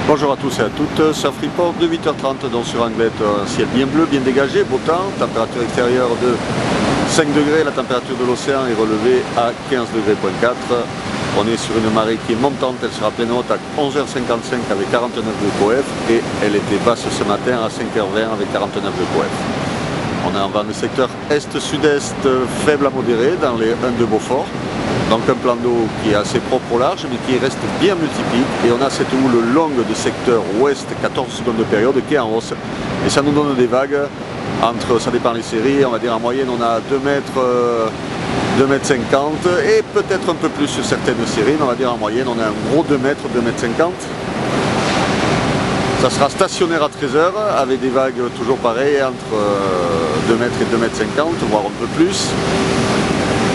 Bonjour à tous et à toutes, Surf Report de 8h30 donc sur Anglette, un ciel bien bleu, bien dégagé, beau temps, température extérieure de 5 degrés, la température de l'océan est relevée à 15 degrés. On est sur une marée qui est montante, elle sera pleine haute à 11h55 avec 49 de coef et elle était basse ce matin à 5h20 avec 49 de coef. On est en vent de secteur est-sud-est faible à modéré dans les 1 de Beaufort. Donc un plan d'eau qui est assez propre au large mais qui reste bien multiplique et on a cette houle longue de secteur ouest 14 secondes de période qui est en hausse et ça nous donne des vagues entre, ça dépend des séries, on va dire en moyenne on a 2 mètres 50 et peut-être un peu plus sur certaines séries, mais on va dire en moyenne on a un gros 2 mètres 50. Ça sera stationnaire à 13h avec des vagues toujours pareilles entre 2 mètres et 2 mètres 50 voire un peu plus.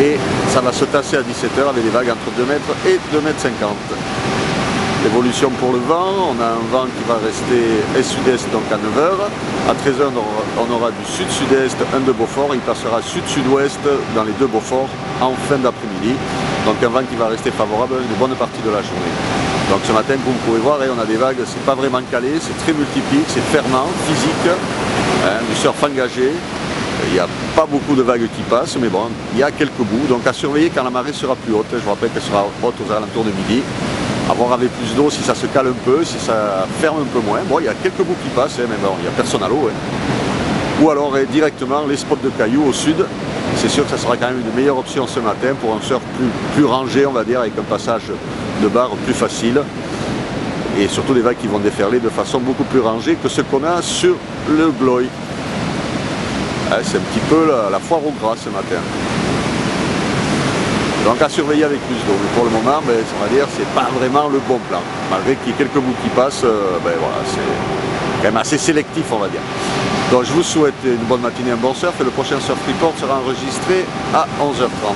Et ça va se tasser à 17h avec des vagues entre 2 mètres et 2 mètres 50. L'évolution pour le vent, on a un vent qui va rester est-sud-est donc à 9h. À 13h on aura du sud-sud-est, 1 de Beaufort, il passera sud-sud-ouest dans les 2 Beaufort en fin d'après-midi. Donc un vent qui va rester favorable une bonne partie de la journée. Donc ce matin, comme vous pouvez voir, on a des vagues, c'est pas vraiment calé, c'est très multiplique, c'est fermant, physique, du surf engagé. Il n'y a pas beaucoup de vagues qui passent, mais bon, il y a quelques bouts. Donc à surveiller quand la marée sera plus haute. Je vous rappelle qu'elle sera haute aux alentours de midi. À voir avec plus d'eau si ça se cale un peu, si ça ferme un peu moins. Bon, il y a quelques bouts qui passent, mais bon, il n'y a personne à l'eau. Ou alors directement les spots de cailloux au sud. C'est sûr que ça sera quand même une meilleure option ce matin pour un surf plus rangé, on va dire, avec un passage de barre plus facile. Et surtout des vagues qui vont déferler de façon beaucoup plus rangée que ce qu'on a sur le Gloy. C'est un petit peu la foire au gras ce matin. Donc à surveiller avec plus d'eau. Mais pour le moment, on va dire, c'est pas vraiment le bon plan. Malgré qu'il y ait quelques bouts qui passent, voilà, c'est quand même assez sélectif, on va dire. Donc je vous souhaite une bonne matinée, un bon surf. Et le prochain Surf Report sera enregistré à 11h30.